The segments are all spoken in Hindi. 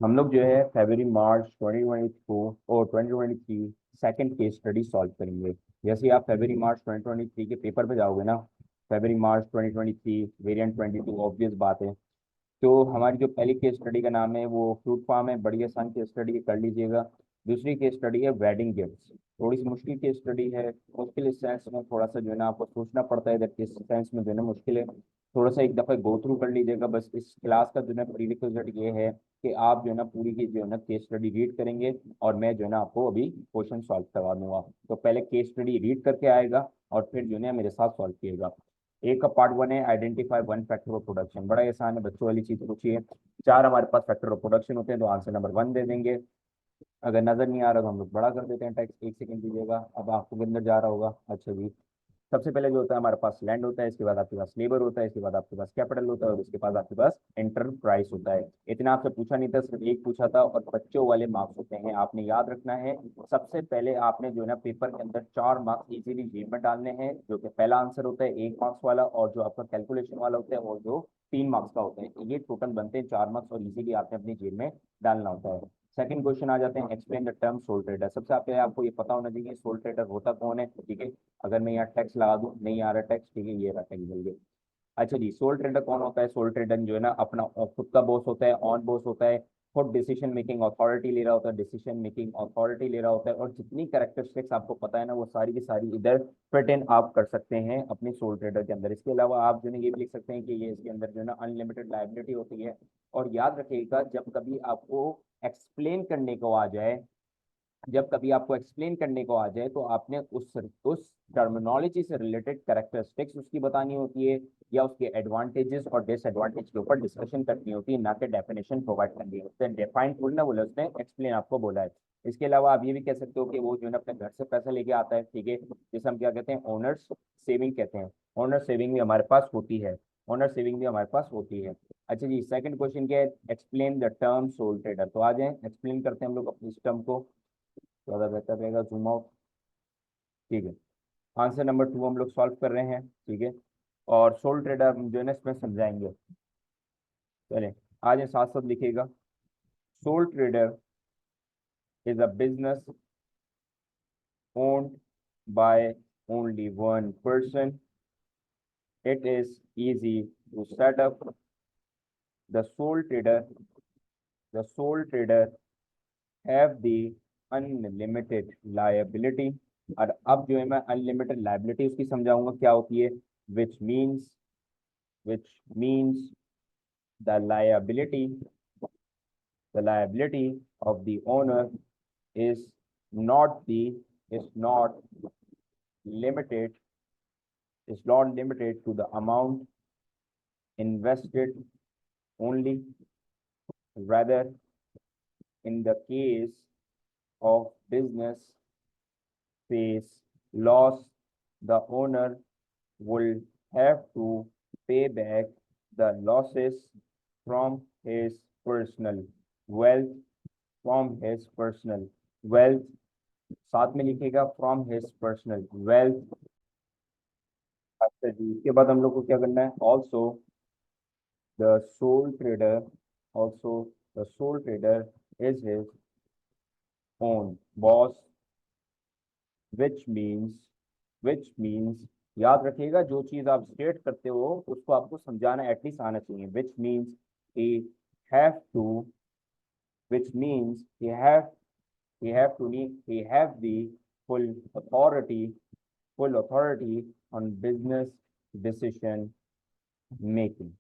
हम लोग जो है फरवरी मार्च 2024 और 2023 सेकंड केस स्टडी सॉल्व करेंगे। जैसे ही आप फरवरी मार्च 2023 के पेपर पे जाओगे ना, फरवरी मार्च 2023 वेरिएंट 22, ऑब्वियस बात है। तो हमारी जो पहली केस स्टडी का नाम है वो फ्रूट फार्म है, बड़ी आसान केस स्टडी कर लीजिएगा। दूसरी केस स्टडी है वेडिंग गिफ्ट्स। थोड़ी सी मुश्किल केस स्टडी है, मुश्किल इस सेंस में थोड़ा सा जो है ना आपको सोचना पड़ता है, जबकि इस सेंस में जो है ना मुश्किल है। थोड़ा सा एक दफ़ा गो थ्रू कर लीजिएगा। बस इस क्लास का जो है ना प्रीरिक्विजिट ये है कि आप जो है ना पूरी की जो है ना केस स्टडी रीड करेंगे, और मैं जो है ना आपको अभी क्वेश्चन सॉल्व करवा दूंगा। तो पहले केस स्टडी रीड करके आएगा और फिर जो है ना मेरे साथ सॉल्व किएगा। एक का पार्ट वन है identify one factor of production. बड़ा ही आसान है, बच्चों वाली चीज पूछी है। चार हमारे पास फैक्टर ऑफ प्रोडक्शन होते हैं, तो आंसर नंबर वन दे देंगे। अगर नजर नहीं आ रहा तो हम लोग बड़ा कर देते हैं टेक्स्ट। एक सेकंड दीजिएगा, अब आपको के अंदर जा रहा होगा। अच्छा जी, सबसे पहले जो होता है हमारे पास लैंड होता है, इसके बाद आपके पास लेबर होता है, इसके बाद आपके पास कैपिटल होता है, और इसके बाद आपके पास एंटरप्राइज होता है। इतना आपसे पूछा नहीं था, सिर्फ एक पूछा था, और बच्चों वाले मार्क्स होते हैं, आपने याद रखना है। सबसे पहले आपने जो है ना पेपर के अंदर 4 मार्क्स इजीली जेब में डालने हैं, जो कि पहला आंसर होता है 1 मार्क्स वाला, और जो आपका कैलकुलेशन वाला होता है और जो 3 मार्क्स का होता है, ये टोटल बनते हैं 4 मार्क्स, और इजीली आपने अपनी जेब में डालना होता है। सेकंड क्वेश्चन आ जाते हैं, explain the term soul trader. सबसे पहले आपको ये पता होना चाहिए सोल ट्रेडर होता कौन है, ठीक है। अगर मैं यहाँ टैक्स लगा दूं, नहीं आ रहा टैक्स, ठीक है, ये रहा टैक्स मिल गया। अच्छा जी, सोल ट्रेडर कौन होता है? सोल ट्रेडर जो है ना अपना खुद का बॉस होता है, ऑन बॉस होता है, खुद डिसीजन मेकिंग अथॉरिटी ले रहा होता है, डिसीजन मेकिंग अथॉरिटी ले रहा होता है, और जितनी कैरेक्टरिस्टिक्स आपको पता है ना वो सारी की सारी इधर फिट इन आप कर सकते हैं अपने सोल ट्रेडर के अंदर। इसके अलावा आप जो है ये भी लिख सकते हैं कि ये इसके अंदर जो है ना अनलिमिटेड लाइबिलिटी होती है। और याद रखिएगा, जब कभी आपको एक्सप्लेन करने को आ जाए, जब कभी आपको एक्सप्लेन करने को आ जाए, तो आपने उस टर्मिनोलॉजी से रिलेटेड कैरेक्टरिस्टिक्स उसकी बतानी होती है, या उसके एडवांटेजेस और डिसएडवांटेज के ऊपर डिस्कशन करनी होती है, ना कि डेफिनेशन प्रोवाइड करनी होती है। डिफाइन थोड़ी ना बोला उसने, एक्सप्लेन आपको बोला है। इसके अलावा आप ये भी कह सकते हो कि वो जो है ना अपने घर से पैसा लेके आता है, ठीक है, जिसे हम क्या कहते हैं, ओनर्स सेविंग कहते हैं। ओनर सेविंग भी हमारे पास होती है, ओनर सेविंग भी हमारे पास होती है। अच्छा जी, सेकंड क्वेश्चन क्या है? Explain the term soul trader. तो आ जाए एक्सप्लेन करते हैं हम लोग अपनी इस टर्म को, ज़्यादा बेहतर रहेगा, जूम आउट। ठीक है, आंसर नंबर टू हम लोग सॉल्व कर रहे हैं, ठीक है। और सोल ट्रेडर जो है ना इसमें समझाएंगे। चले, आज ये साथ साथ लिखिएगा। Soul trader is a business owned by only one person. It is easy to set up. The sole trader, the sole trader have the unlimited liability। और अब जो है मैं अनलिमिटेड लाइबिलिटी उसकी समझाऊंगा क्या होती है। which means which means the liability the liability of the owner is not limited to the amount invested only. Rather, in the case of business face loss, the owner will have to pay back the losses from his personal wealth from his personal wealth। साथ में लिखिएगा फ्रॉम हिज पर्सनल वेल्थ। अच्छा जी, इसके बाद हम लोग को क्या करना है? The soul trader also the soul trader is his own boss. Which means याद रखिएगा, जो चीज आप स्टेट करते हो उसको आपको समझाना एटलीस्ट आना चाहिए। Which means he have to which means he have the full authority full authority on business decision making.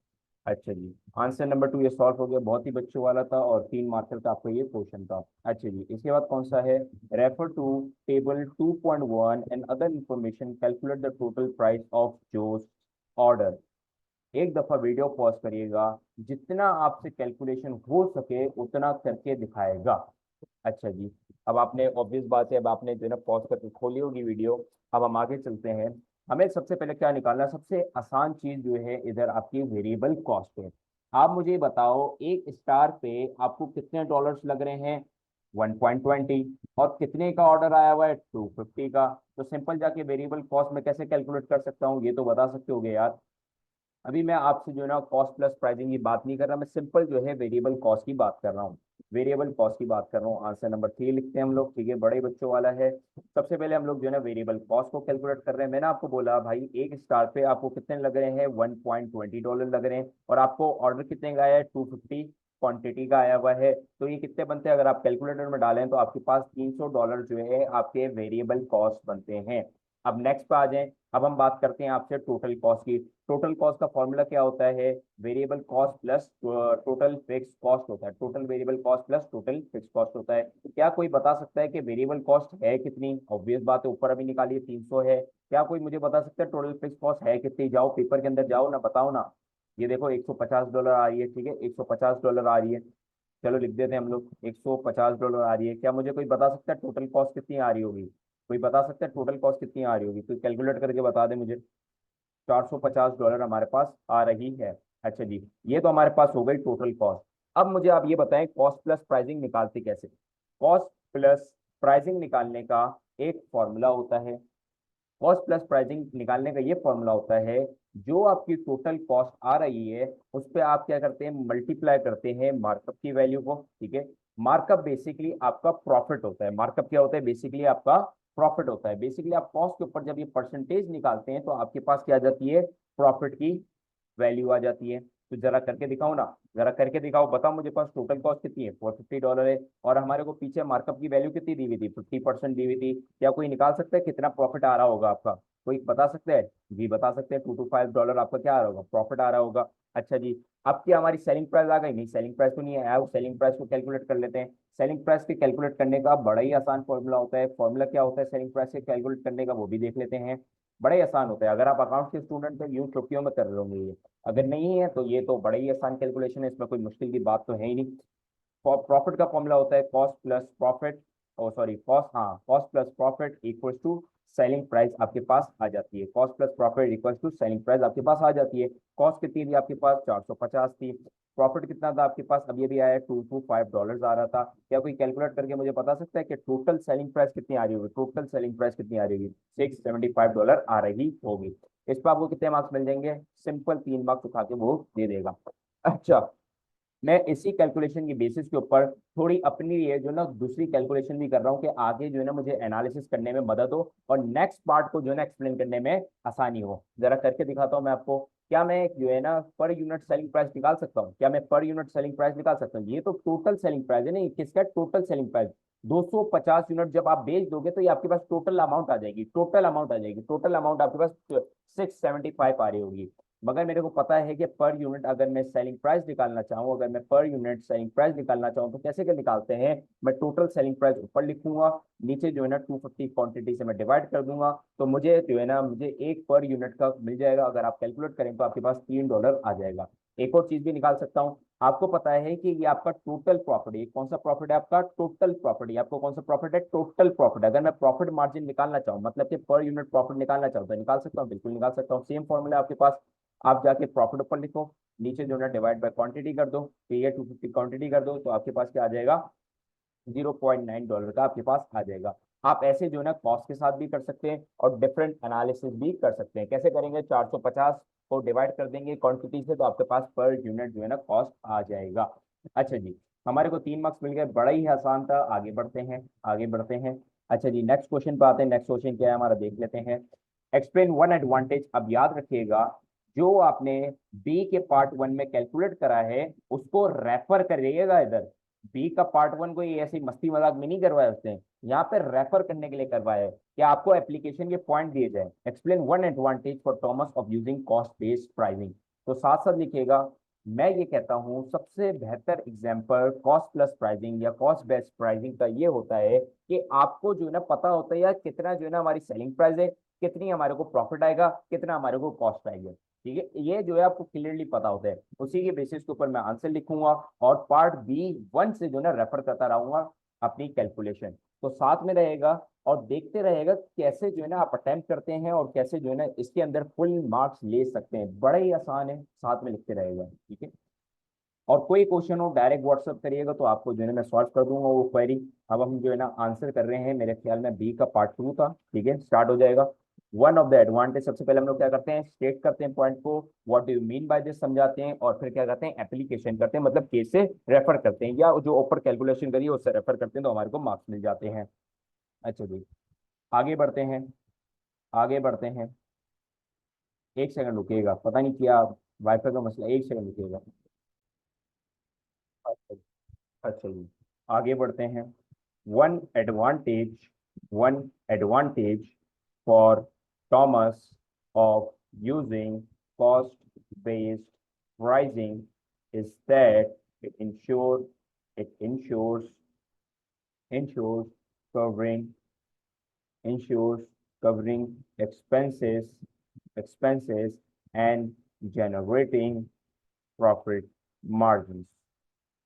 अच्छा जी, आंसर नंबर टू ये सॉल्व हो गया, बहुत ही बच्चों वाला था, और 3 मार्कर का आपको ये क्वेश्चन था। अच्छा जी, इसके बाद कौन सा है? Refer to table 2.1 and other information, calculate the total price of Jo's order. एक दफा वीडियो पॉज करिएगा, जितना आपसे कैलकुलेशन हो सके उतना करके दिखाएगा। अच्छा जी, अब आपने ऑब्वियस बात है, अब आपने जो है ना पॉज करके खोली होगी वीडियो। अब हम आगे चलते हैं। हमें सबसे पहले क्या निकालना है? सबसे आसान चीज जो है इधर आपकी वेरिएबल कॉस्ट है। आप मुझे बताओ, एक स्टार पे आपको कितने डॉलर्स लग रहे हैं? 1.20। और कितने का ऑर्डर आया हुआ है? 250 का। तो सिंपल जाके वेरिएबल कॉस्ट में कैसे कैलकुलेट कर सकता हूँ, ये तो बता सकते होगे यार। अभी मैं आपसे जो है ना कॉस्ट प्लस प्राइसिंग की बात नहीं कर रहा, मैं सिंपल जो है वेरिएबल कॉस्ट की बात कर रहा हूँ। वेरिएबल कॉस्ट की बात कर रहा हूँ। आंसर नंबर 3 लिखते हैं हम लोग, ठीक है, बड़े बच्चों वाला है। सबसे पहले हम लोग जो है ना वेरिएबल कॉस्ट को कैलकुलेट कर रहे हैं। मैंने आपको बोला भाई एक स्टार पे आपको कितने लग रहे हैं, $1.20 लग रहे हैं, और आपको ऑर्डर कितने का आया है, 250 क्वांटिटी का आया हुआ है। तो ये कितने बनते हैं, अगर आप कैलकुलेटर में डालें तो आपके पास $300 जो है आपके वेरिएबल कॉस्ट बनते हैं। अब नेक्स्ट पे आ जाएं। अब हम बात करते हैं आपसे टोटल कॉस्ट की। टोटल कॉस्ट का फॉर्मूला क्या होता है, variable cost plus total fix cost होता है। Total variable cost plus total fix cost होता है। तो क्या कोई बता सकता है कि वेरिएबल कॉस्ट है कितनी? ऑब्वियस बात है, ऊपर अभी निकालिए 300 है। क्या कोई मुझे बता सकता है टोटल फिक्स कॉस्ट है कितनी? जाओ पेपर के अंदर जाओ ना, बताओ ना। ये देखो $150 आ रही है, ठीक है, $150 आ रही है। चलो लिख देते हैं हम लोग, $150 आ रही है। क्या मुझे कोई बता सकता है टोटल कॉस्ट कितनी आ रही होगी? कोई बता सकता है टोटल कॉस्ट कितनी आ रही होगी? तो कैलकुलेट करके बता दे मुझे। $450 हमारे पास आ रही है। अच्छा जी, ये तो हमारे पास हो गई टोटल कॉस्ट। अब मुझे आप ये बताएं कॉस्ट प्लस प्राइसिंग निकालते कैसे? कॉस्ट प्लस प्राइसिंग निकालने का एक फॉर्मूला होता है। कॉस्ट प्लस प्राइसिंग निकालने का ये फॉर्मूला होता है, जो आपकी टोटल कॉस्ट आ रही है उस पे आप क्या करते हैं, मल्टीप्लाई करते हैं मार्कअप की वैल्यू को, ठीक है। मार्कअप बेसिकली आपका प्रॉफिट होता है। मार्कअप क्या होता है, बेसिकली आपका प्रॉफिट होता है। बेसिकली आप कॉस्ट के ऊपर जब ये परसेंटेज निकालते हैं तो आपके पास क्या आ जाती है, प्रॉफिट की वैल्यू आ जाती है। तो जरा करके दिखाओ ना, जरा करके दिखाओ, बताओ मुझे पास टोटल कॉस्ट कितनी है, $450 है, और हमारे को पीछे मार्कअप की वैल्यू कितनी दी हुई थी, 50% दी हुई थी। क्या कोई निकाल सकता है कितना प्रॉफिट आ रहा होगा आपका? कोई बता सकते हैं? जी बता सकते हैं, $2 to $5 आपका क्या आ रहा होगा, प्रॉफिट आ रहा होगा। अच्छा जी, अब क्या हमारी सेलिंग प्राइस आ गई? नहीं, सेलिंग प्राइस तो नहीं आया। सेलिंग प्राइस को कैलकुलेट कर लेते हैं। सेलिंग प्राइस के कैलकुलेट करने का बड़ा ही आसान फॉर्मूला होता है। फॉर्मूला क्या होता है सेलिंग प्राइस के कैलकुलेट करने का, वो भी देख लेते हैं। बड़ा ही आसान होता है। अगर आप अकाउंट के स्टूडेंट हैं, यूं छुट्टियों में कर रहे होंगे ये, अगर नहीं है तो ये तो बड़ा ही आसान कैलकुलेशन है, इसमें कोई मुश्किल की बात तो है ही नहीं। प्रॉफिट का फॉर्मूला होता है cost plus profit, oh sorry cost, हाँ, cost plus profit equals to selling price आपके पास आ जाती है। Cost plus profit equals to selling price आपके पास आ जाती है। कॉस्ट कितनी थी आपके पास, 450 थी। प्रॉफिट कितना था आपके पास, अब ये भी आया $2 to $5 आ रहा था। क्या कोई कैलकुलेट करके मुझे बता सकता है कि टोटल सेलिंग प्राइस कितनी आ रही होगी? टोटल सेलिंग प्राइस कितनी आ रही होगी? $675 आ रही होगी। इस पर आपको कितने मार्क्स मिल जाएंगे? सिंपल 3 मार्क्स उठा के वो दे देगा। अच्छा, मैं इसी कैलकुलेशन की बेसिस के ऊपर थोड़ी अपनी ये जो ना दूसरी कैलकुलेशन भी कर रहा हूँ कि आगे जो है ना मुझे एनालिसिस करने में मदद हो और नेक्स्ट पार्ट को जो है ना एक्सप्लेन करने में आसानी हो। जरा करके दिखाता हूँ मैं आपको। क्या मैं जो है ना पर यूनिट सेलिंग प्राइस निकाल सकता हूँ? क्या मैं पर यूनिट सेलिंग प्राइस निकाल सकता हूँ? ये तो टोटल सेलिंग प्राइस है ना, ये किसका टोटल सेलिंग प्राइस? 250 यूनिट जब आप बेच दोगे तो ये आपके पास टोटल अमाउंट आ जाएगी, टोटल अमाउंट आ जाएगी। टोटल अमाउंट आपके पास 675 आ रही होगी। मगर मेरे को पता है कि पर यूनिट अगर मैं सेलिंग प्राइस निकालना चाहूँ, अगर मैं पर यूनिट सेलिंग प्राइस निकालना चाहूँ तो कैसे क्या निकालते हैं, मैं टोटल सेलिंग प्राइस ऊपर लिखूंगा, नीचे जो है ना 250 क्वांटिटी से मैं डिवाइड कर दूंगा, तो मुझे जो है ना मुझे एक पर यूनिट का मिल जाएगा। अगर आप कैलकुलेट करें तो आपके पास $3 आ जाएगा। एक और चीज भी निकाल सकता हूँ। आपको पता है कि ये आपका टोटल प्रॉफिट है। कौन सा प्रॉफिट है आपका? Total profit. आपको कौन सा प्रॉफिट है? Total profit. अगर मैं प्रॉफिट मार्जिन निकालना चाहूँ, मतलब कि पर यूनिट प्रॉफिट निकालना चाहूँ, तो निकाल सकता हूँ, बिल्कुल निकाल सकता हूँ। सेम फॉर्मूला आपके पास। आप जाके प्रॉफिट ऊपर लिखो, नीचे जो है डिवाइड बाय क्वांटिटी कर दो, तो ये 250 क्वांटिटी कर दो, तो आपके पास क्या आ जाएगा, $0.9 का आपके पास आ जाएगा। आप ऐसे जो है ना कॉस्ट के साथ भी कर सकते हैं और डिफरेंट एनालिसिस भी कर सकते हैं। कैसे करेंगे, 450 को डिवाइड कर देंगे क्वांटिटी से, तो आपके पास पर यूनिट जो है ना कॉस्ट आ जाएगा। अच्छा जी, हमारे को 3 मार्क्स मिल गए, बड़ा ही आसान था। आगे बढ़ते हैं, आगे बढ़ते हैं। अच्छा जी, नेक्स्ट क्वेश्चन पे आते हैं। नेक्स्ट क्वेश्चन क्या है हमारा, देख लेते हैं। Explain one advantage. अब याद रखिएगा, जो आपने बी के पार्ट 1 में कैलकुलेट करा है उसको रेफर करिएगा इधर। बी का पार्ट 1 को ये ऐसी मस्ती मजाक में नहीं करवाया उसने, यहाँ पे रेफर करने के लिए करवाया है कि आपको एप्लीकेशन के पॉइंट दिए जाए। Explain one advantage for Thomas of using cost based pricing. तो साथ साथ लिखिएगा। मैं ये कहता हूँ सबसे बेहतर एग्जांपल कॉस्ट प्लस प्राइसिंग या कॉस्ट बेस्ड प्राइसिंग का ये होता है कि आपको जो है ना पता होता है यार कितना जो है ना हमारी सेलिंग प्राइस है, कितनी हमारे को प्रॉफिट आएगा, कितना हमारे को कॉस्ट आएगा, ठीक है। ये जो है आपको क्लियरली पता होता है। उसी के बेसिस के ऊपर मैं आंसर लिखूंगा और पार्ट B1 से जो है ना रेफर करता रहूंगा अपनी कैलकुलेशन। तो साथ में रहेगा और देखते रहेगा कैसे जो है ना आप अटेम्प्ट करते हैं और कैसे जो है ना इसके अंदर फुल मार्क्स ले सकते हैं। बड़ा ही आसान है, साथ में लिखते रहेगा, ठीक है। और कोई क्वेश्चन हो डायरेक्ट व्हाट्सअप करिएगा तो आपको जो है ना मैं सॉल्व कर दूंगा वो क्वेरी। अब हम जो है ना आंसर कर रहे हैं, मेरे ख्याल में बी का पार्ट 2 था, ठीक है, स्टार्ट हो जाएगा। वन ऑफ द एडवांटेज, सबसे पहले हम लोग क्या करते हैं, स्टेट करते हैं पॉइंट को, what do you mean by this समझाते हैं, और फिर क्या करते हैं, एप्लीकेशन करते हैं, मतलब केस से रेफर करते हैं, या जो ऊपर कैलकुलेशन करिए उससे रेफर करते हैं, तो हमारे को मार्क्स मिल जाते हैं। अच्छा जी, आगे बढ़ते हैं, आगे बढ़ते हैं। एक सेकंड रुकिएगा, पता नहीं क्या वाईफाई का मसला, एक सेकंड रुकिएगा। अच्छा जी, अच्छा जी, आगे बढ़ते हैं। One advantage, one advantage for Thomas of using cost based pricing is that it ensures covering ensures covering expenses and generating profit margins।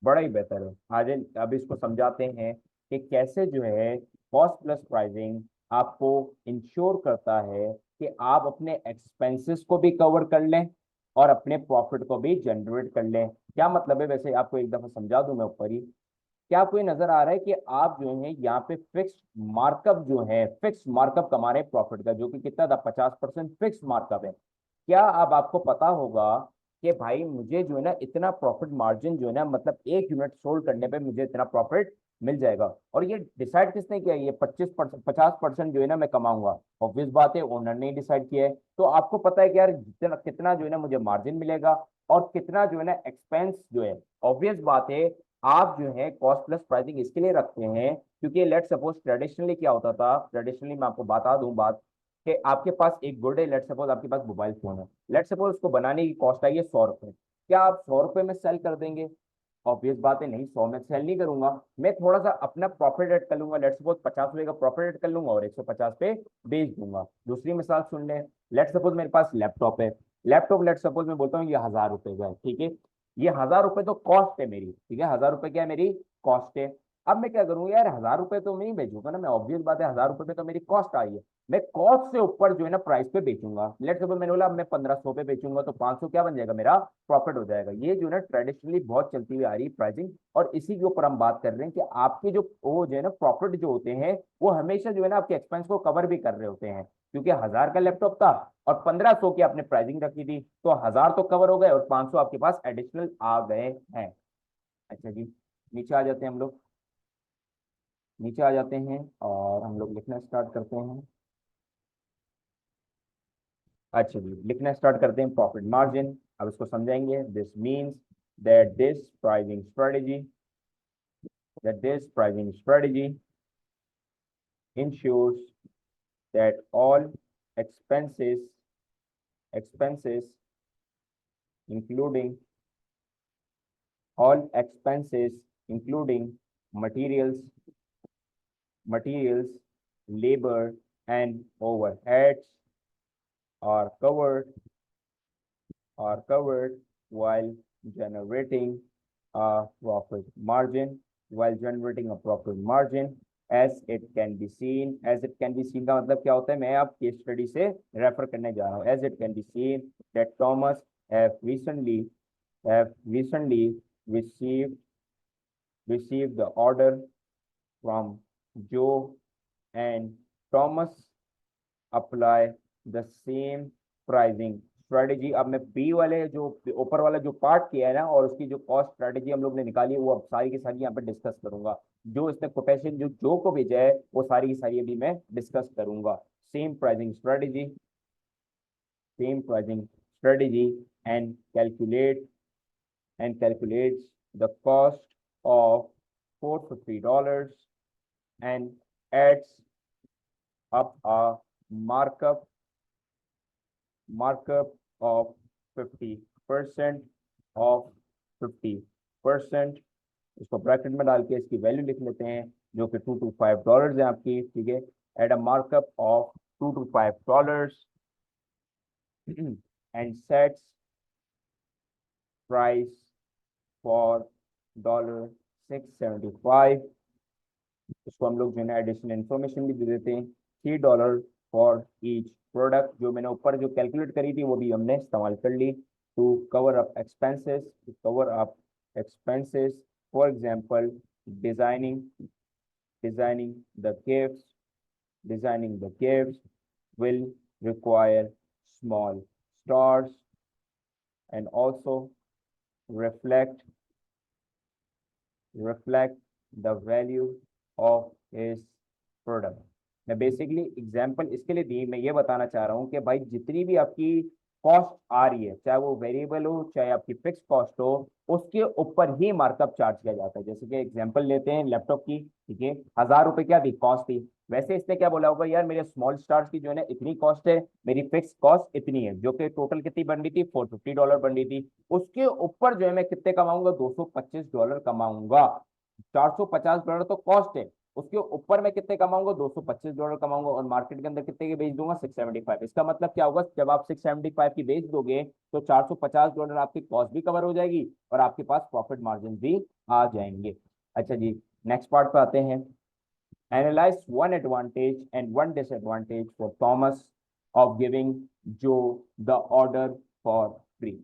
बड़ा ही बेहतर है। आज अब इसको समझाते हैं कि कैसे जो है कॉस्ट प्लस प्राइसिंग आपको इंश्योर करता है कि आप अपने एक्सपेंसेस को भी कवर कर लें और अपने प्रॉफिट को भी जनरेट कर लें। क्या मतलब है, वैसे आपको एक दफा समझा दूं मैं ऊपर ही। क्या आपको ये नजर आ रहा है कि आप जो है यहाँ पे फिक्स मार्कअप जो है, फिक्स मार्कअप कमा रहे हैं प्रॉफिट का, जो कि कितना था, 50% फिक्स मार्कअप है। क्या अब आपको पता होगा कि भाई मुझे जो है ना इतना प्रॉफिट मार्जिन जो है ना, मतलब एक यूनिट सोल्ड करने पे मुझे इतना प्रॉफिट मिल जाएगा। और ये डिसाइड किसने किया है? ये 25%, 50% जो है ना मैं कमाऊंगा, ऑब्वियस बात है ओनर ने डिसाइड किया है। तो आपको पता है कि यार जितना कितना जो है ना मुझे मार्जिन मिलेगा और कितना जो है ना एक्सपेंस जो है। ऑब्वियस बात है, आप जो है कॉस्ट प्लस प्राइसिंग इसके लिए रखते हैं क्योंकि लेट सपोज ट्रेडिशनली क्या होता था, ट्रेडिशनली मैं आपको बता दूं बात, कि आपके पास एक गुड है, लेट सपोज आपके पास मोबाइल फोन है, लेट सपोज उसको बनाने की कॉस्ट आई है 100 रुपए। क्या आप 100 रुपए में सेल कर देंगे? ऑब्वियस बात है नहीं, 100 में सेल नहीं करूंगा। मैं थोड़ा सा अपना प्रॉफिट ऐड कर लूंगा, लेट सपोज 50 रुपए का प्रॉफिट ऐड कर लूंगा और 150 पे बेच दूंगा। दूसरी मिसाल सुन ले, लेट सपोज मेरे पास लैपटॉप है, लैपटॉप लेट सपोज मैं बोलता हूँ ये 1000 रुपए का है, ठीक है। ये 1000 रुपए तो कॉस्ट है मेरी, ठीक है, 1000 रुपए क्या है, मेरी कॉस्ट है। अब मैं क्या करूंगा यार, 1000 रुपए तो मैं नहीं बेचूंगा ना, मैं ऑब्वियस बात है 1000 रुपए पे तो मेरी कॉस्ट आई है। मैं कॉस्ट से ऊपर जो है ना प्राइस पे बेचूंगा। लेट सपोज मैंने बोला अब मैं 1500 पे बेचूंगा, तो 500 क्या बन जाएगा, मेरा प्रॉफिट हो जाएगा। ये जो है ना ट्रेडिशनली बहुत चलती हुई आ रही है प्राइसिंग, और इसी के ऊपर हम बात कर रहे हैं कि आपके जो वो जो है ना प्रॉफिट जो होते हैं, वो हमेशा जो है ना आपके एक्सपेंस को कवर भी कर रहे होते हैं। क्योंकि 1000 का लैपटॉप था और 1500 की आपने प्राइसिंग रखी थी, तो 1000 तो कवर हो गए और 500 आपके पास एडिशनल आ गए हैं। अच्छा जी, नीचे आ जाते हैं हम लोग, नीचे आ जाते हैं और हम लोग लिखना स्टार्ट करते हैं। अच्छा जी, लिखना स्टार्ट करते हैं प्रॉफिट मार्जिन। अब इसको समझाएंगे। This means that this pricing strategy ensures that expenses including all expenses including materials materials, labor and overheads are covered while generating a profit margin as it can be seen का मतलब क्या होता है, मैं अब केस स्टडी से रेफर करने जा रहा हूँ। as it can be seen that Thomas have recently received the order from Joe and Thomas apply the same pricing strategy। अब मैं बी वाले जो ऊपर वाला जो पार्ट किया है ना, और उसकी जो कॉस्ट स्ट्रेटेजी हम लोग ने निकाली है, वो अब सारी की सारी यहाँ पे डिस्कस करूंगा। जो इसने कोटेशन जो जो को भेजा है वो सारी की सारी अभी मैं डिस्कस करूंगा। Same pricing strategy, same pricing strategy and calculates the cost of $450 and adds up a markup markup of 50% of 50%। इसको ब्रैकेट में डाल के इसकी वैल्यू लिख लेते हैं, जो कि $2 to $5 है आपकी, ठीक है। At a markup of $2 to $5 and sets price for $675। इसको हम लोग जो है ना एडिशनल इन्फॉर्मेशन भी दे देते हैं, $3 फॉर ईच प्रोडक्ट। जो मैंने ऊपर जो कैलकुलेट करी थी वो भी हमने इस्तेमाल कर ली। To cover up expenses, for example designing designing the gifts designing the gifts will require small stars and also reflect the value of his product. मैं बेसिकली एग्जांपल इसके लिए दी, मैं ये बताना चाह रहा हूँ कि भाई जितनी भी आपकी कॉस्ट आ रही है, चाहे वो वेरिएबल हो चाहे आपकी फिक्स कॉस्ट हो, उसके ऊपर ही मार्कअप चार्ज किया जाता है। जैसे कि एग्जांपल लेते हैं लैपटॉप की, ठीक है, 1000 रुपए क्या थी कॉस्ट थी, वैसे इसने क्या बोला होगा, यार मेरे स्मॉल स्टार्स की जो है ना इतनी कॉस्ट है, मेरी फिक्स कॉस्ट इतनी है, जो कि टोटल कितनी बन रही थी, $450 बन रही थी, उसके ऊपर जो है मैं कितने कमाऊंगा, $225 कमाऊंगा। $450 तो कॉस्ट है, उसके ऊपर मैं कितने कमाऊंगा, $225 कमाऊंगा, और मार्केट के अंदर कितने की बेच दूंगा, 675। इसका मतलब क्या होगा, जब आप 675 की बेच दोगे तो $450 आपकी कॉस्ट भी कवर हो जाएगी और आपके पास प्रॉफिट मार्जिन भी आ जाएंगे। अच्छा जी, नेक्स्ट पार्ट पे आते हैं। Analyse one advantage and one disadvantage for Thomas of giving जो द ऑर्डर फॉर फ्री।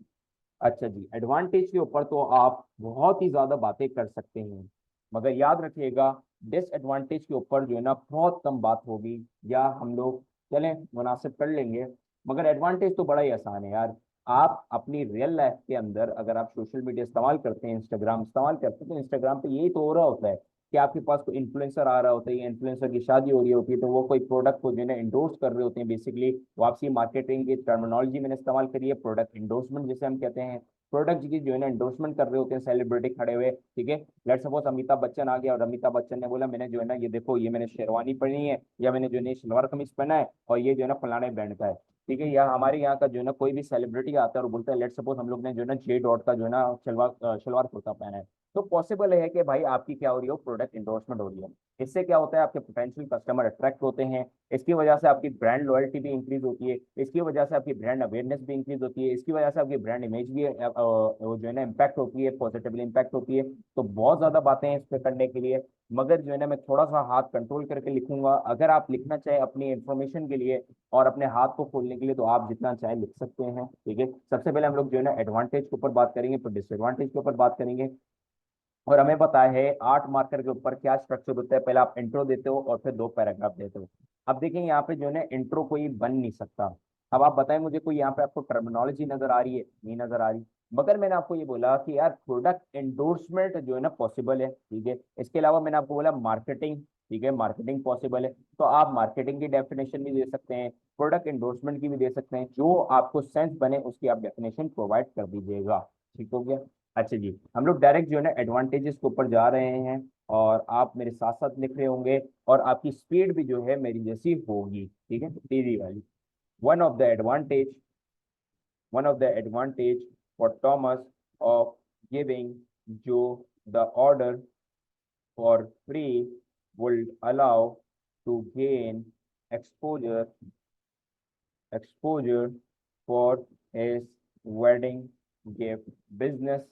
अच्छा जी, एडवांटेज के ऊपर तो आप बहुत ही ज्यादा बातें कर सकते हैं, मगर याद रखिएगा डिसएडवांटेज के ऊपर जो है ना बहुत कम बात होगी, या हम लोग चलें मुनासिब कर लेंगे। मगर एडवांटेज तो बड़ा ही आसान है यार। आप अपनी रियल लाइफ के अंदर अगर आप सोशल मीडिया इस्तेमाल करते हैं, इंस्टाग्राम इस्तेमाल करते हैं, तो इंस्टाग्राम पे यही तो हो रहा होता है कि आपके पास कोई इन्फ्लुएंसर आ रहा होता है, इन्फ्लुएंसर की शादी हो रही होती है, तो वो कोई प्रोडक्ट को जो है ना इंडोर्स कर रहे होते हैं। बेसिकली वापसी मार्केटिंग की टर्मिनोलॉजी मैंने इस्तेमाल करी है, प्रोडक्ट इंडोर्समेंट जिसे हम कहते हैं। प्रोडक्ट की जो है ना इंडोर्समेंट कर रहे होते हैं सेलिब्रिटी खड़े हुए, ठीक है। लेट्स सपोज अमिताभ बच्चन आ गया और अमिताभ बच्चन ने बोला मैंने जो है ना ये देखो, ये मैंने शेरवानी पहनी है, या मैंने जो है सलवार कमीज पहना है, और ये जो है ना फलाने ब्रांड का है, ठीक है। या हमारे यहाँ का जो है ना कोई भी सेलिब्रिटी आता है और बोलता है, लेट्स सपोज हम लोग ने जो है ना जे डॉट का जो है ना शलवार कुर्ता पहना है, तो पॉसिबल है कि भाई आपकी क्या हो रही हो, प्रोडक्ट इंडोर्समेंट हो रही है। इससे क्या होता है, आपके पोटेंशियल कस्टमर अट्रैक्ट होते हैं, इसकी वजह से आपकी ब्रांड लॉयल्टी भी इंक्रीज होती है, इसकी वजह से आपकी ब्रांड अवेयरनेस भी इंक्रीज होती है, इसकी वजह से आपकी ब्रांड इमेज भी वो जो है ना इम्पैक्ट होती है, पॉजिटिवली इम्पैक्ट होती है। तो बहुत ज्यादा बातें हैं इस पे करने के लिए, मगर जो है ना मैं थोड़ा सा हाथ कंट्रोल करके लिखूंगा। अगर आप लिखना चाहे अपनी इंफॉर्मेशन के लिए और अपने हाथ को खोलने के लिए, तो आप जितना चाहे लिख सकते हैं, ठीक है। सबसे पहले हम लोग जो है ना एडवांटेज के ऊपर बात करेंगे, फिर डिसएडवांटेज के ऊपर बात करेंगे। और हमें पता है 8 मार्कर के ऊपर क्या स्ट्रक्चर होता है, पहले आप इंट्रो देते हो और फिर 2 पैराग्राफ देते हो। अब देखिए यहाँ पे जो है ना इंट्रो कोई बन नहीं सकता। अब आप बताएं मुझे, कोई यहाँ पे आपको टर्मिनोलॉजी नजर आ रही है, नहीं नजर आ रही। मगर मैंने आपको ये बोला कि यार प्रोडक्ट एंडोर्समेंट जो है ना पॉसिबल है, ठीक है। इसके अलावा मैंने आपको बोला मार्केटिंग, ठीक है, मार्केटिंग पॉसिबल है। तो आप मार्केटिंग की डेफिनेशन भी दे सकते हैं, प्रोडक्ट एंडोर्समेंट की भी दे सकते हैं, जो आपको सेंस बने उसकी आप डेफिनेशन प्रोवाइड कर दीजिएगा। ठीक हो गया। अच्छा जी, हम लोग डायरेक्ट जो है ना एडवांटेजेस के ऊपर जा रहे हैं, और आप मेरे साथ साथ लिख रहे होंगे, और आपकी स्पीड भी जो है मेरी जैसी होगी, ठीक है, तेजी वाली। One of the advantage one of the advantage for Thomas of giving जो the order for free would allow to gain exposure exposure for his wedding gift business।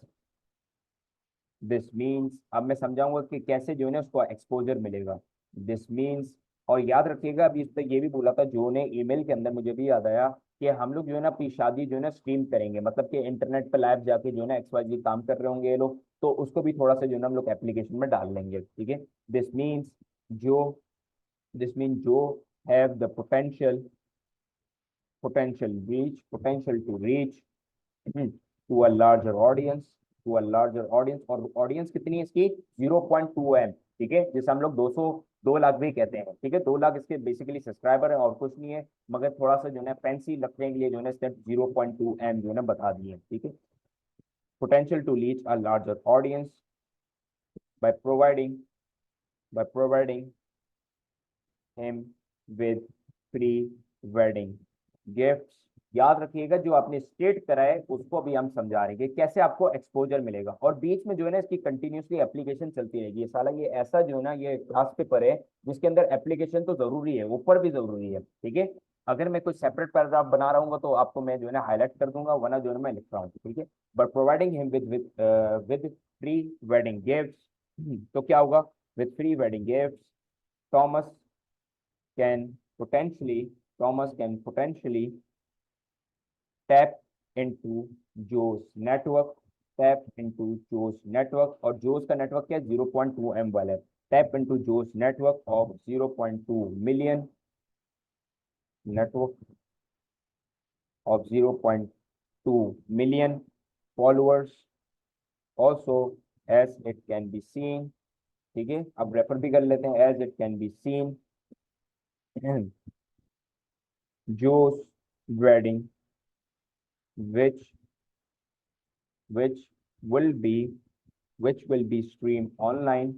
This means, अब मैं समझाऊंगा कि कैसे जो है ना उसको एक्सपोजर मिलेगा। दिस मीन्स, और याद रखिएगा अभी इस पर ये भी बोला था जो ने ईमेल के अंदर, मुझे भी याद आया कि हम लोग जो है ना अपनी शादी जो है ना स्ट्रीम करेंगे, मतलब कि इंटरनेट पर लाइव जाके जो है ना XYZ काम कर रहे होंगे ये लोग, तो उसको भी थोड़ा सा जो है ना हम लोग एप्लीकेशन में डाल लेंगे, ठीक है। दिस मीन्स जो दिस मीन जो have the potential to reach to a larger audience, और ऑडियंस कितनी है इसकी, 0.2 M, ठीक है, जिसे हम लोग 2 लाख भी कहते हैं, ठीक है। 2 लाख इसके बेसिकली सब्सक्राइबर है और कुछ नहीं है, मगर थोड़ा सा जो है फैंसी लगने के लिए जो है इसने 0.2 M जो है बता दिए, ठीक है। Potential to reach a larger audience by providing by providing him with free wedding gifts। याद रखिएगा जो आपने स्टेट करा है उसको अभी हम समझा रहे हैं कि कैसे आपको एक्सपोजर मिलेगा, और बीच में जो है ना इसकी कंटिन्यूसली एप्लीकेशन चलती रहेगी। ये साला ये ऐसा जो है ना ये क्लास पेपर है जिसके अंदर एप्लीकेशन तो जरूरी है, ऊपर भी जरूरी है, ठीक है। अगर मैं कोई सेपरेट पैराग्राफ बना रहा हूँ तो आपको मैं जो है ना हाईलाइट कर दूंगा, वरना जो है ना मैं लिख रहा हूँ, ठीक है। But providing him with free wedding gifts, तो क्या होगा, with free wedding gifts Thomas can potentially tap into Joe's network, और जोस का नेटवर्क क्या है, 0.2 M वाला है। Tap into Jo's network of 0.2 million network of 0.2 million followers also, as it can be seen. ठीक है, अब रेफर भी कर लेते हैं. as it can be seen, Joe's wedding, which which will be which will be streamed online,